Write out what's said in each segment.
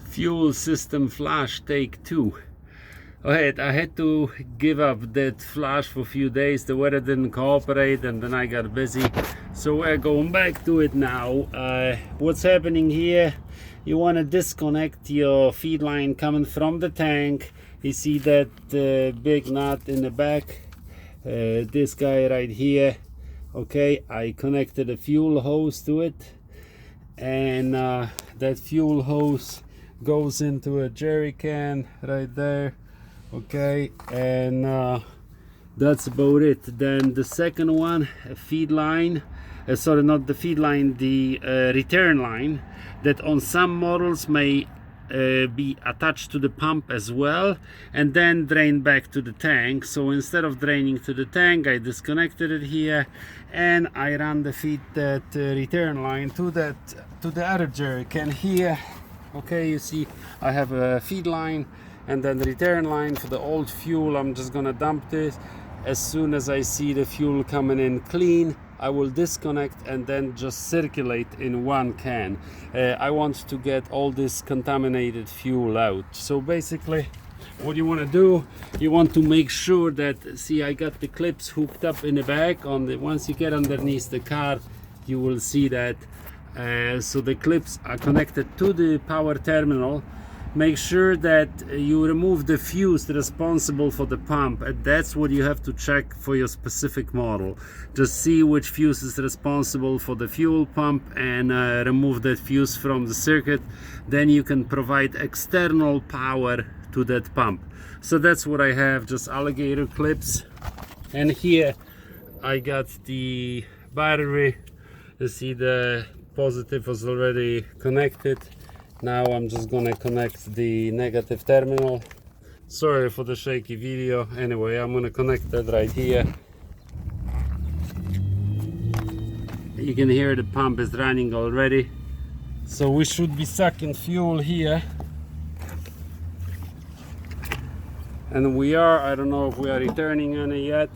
Fuel system flash take 2. Alright, I had to give up that flash for a few days. The weather didn't cooperate and then I got busy, so we're going back to it now. What's happening here, you want to disconnect your feed line coming from the tank. You see that big nut in the back, this guy right here. Okay, I connected a fuel hose to it, and that fuel hose goes into a jerry can right there. Okay, and that's about it. Then the second one, a feed line, sorry, not the feed line, the return line, that on some models may be attached to the pump as well and then drain back to the tank. So instead of draining to the tank, I disconnected it here and I ran the feed that return line to the other jerry can here. Okay, you see I have a feed line and then the return line for the old fuel. I'm just gonna dump this. As soon as I see the fuel coming in clean, I will disconnect and then just circulate in one can. I want to get all this contaminated fuel out. So basically what you want to do, you want to make sure that, see, I got the clips hooked up in the back. Once you get underneath the car, you will see that. So the clips are connected to the power terminal. Make sure that you remove the fuse responsible for the pump, and that's what you have to check for your specific model. Just see which fuse is responsible for the fuel pump and remove that fuse from the circuit. Then you can provide external power to that pump. So that's what I have, just alligator clips. And here I got the battery. You see the positive was already connected. Now I'm just gonna connect the negative terminal. Sorry for the shaky video. Anyway, I'm gonna connect that right here. You can hear the pump is running already. So we should be sucking fuel here. And we are, I don't know if we are returning any yet.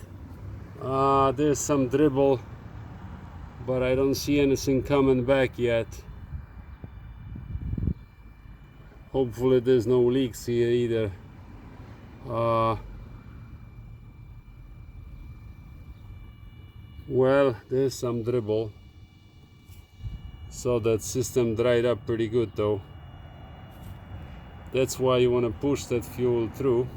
There's some dribble, but I don't see anything coming back yet. Hopefully there's no leaks here either. Well, there's some dribble. So that system dried up pretty good though. That's why you want to push that fuel through.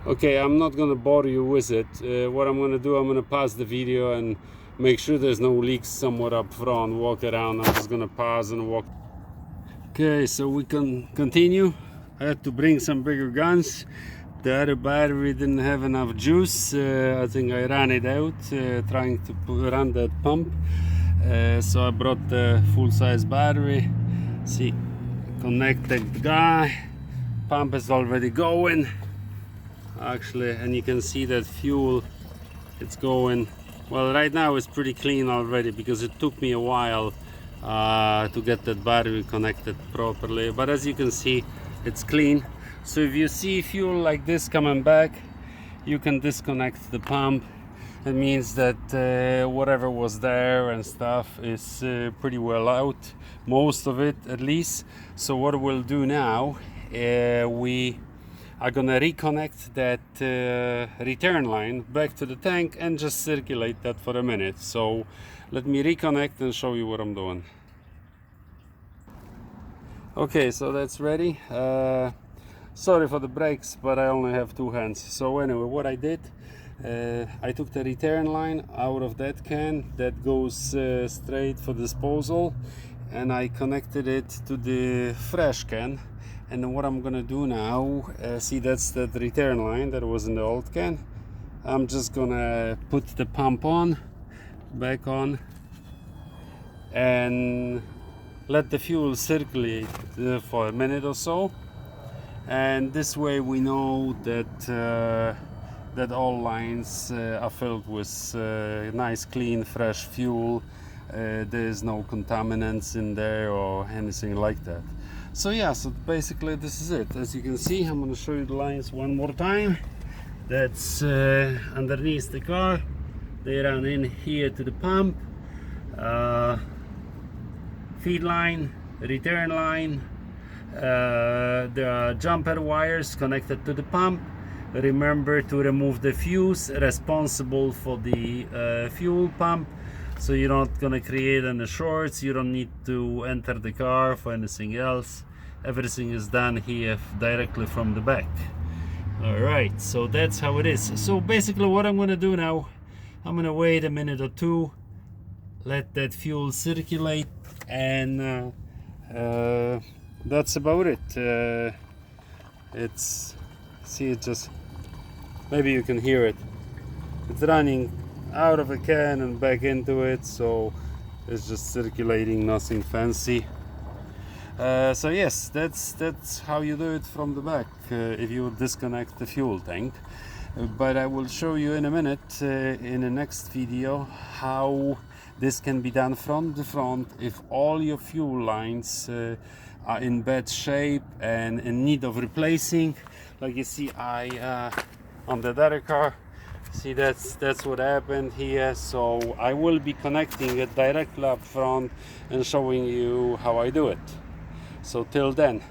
Okay, I'm not gonna bore you with it. What I'm gonna do, I'm gonna pause the video and make sure there's no leaks somewhere up front. Walk around. I'm just gonna pause and walk. Okay, so we can continue. I had to bring some bigger guns. The other battery didn't have enough juice. I think I ran it out trying to run that pump. So I brought the full-size battery. See, connected the guy. Pump is already going. Actually, and you can see that fuel, it's going. Well, right now it's pretty clean already because it took me a while to get that battery connected properly, but as you can see, it's clean. So if you see fuel like this coming back, you can disconnect the pump. It means that whatever was there and stuff is pretty well out, most of it at least. So what we'll do now, we are gonna reconnect that return line back to the tank and just circulate that for a minute. So let me reconnect and show you what I'm doing. Okay, so that's ready. Sorry for the brakes, but I only have two hands. So anyway, what I did, I took the return line out of that can that goes straight for disposal, and I connected it to the fresh can. And what I'm gonna do now, see, that's the return line that was in the old can. I'm just gonna put the pump on, back on, and let the fuel circulate for a minute or so. And this way we know that that all lines are filled with nice, clean, fresh fuel. There's no contaminants in there or anything like that. So yeah, so basically this is it. As you can see, I'm going to show you the lines one more time. That's underneath the car. They run in here to the pump. feed line, return line. There are jumper wires connected to the pump. Remember to remove the fuse responsible for the fuel pump, so you're not gonna create any shorts. You don't need to enter the car for anything else. Everything is done here directly from the back. Alright, so that's how it is. So basically what I'm gonna do now, I'm gonna wait a minute or two, let that fuel circulate, and that's about it. It's, see, it just, maybe you can hear it, it's running out of a can and back into it, so it's just circulating, nothing fancy. So yes, that's how you do it from the back, if you disconnect the fuel tank. But I will show you in a minute, in the next video, how this can be done from the front if all your fuel lines are in bad shape and in need of replacing. Like you see, on the other car, see, that's what happened here. So I will be connecting it directly up front and showing you how I do it. So till then,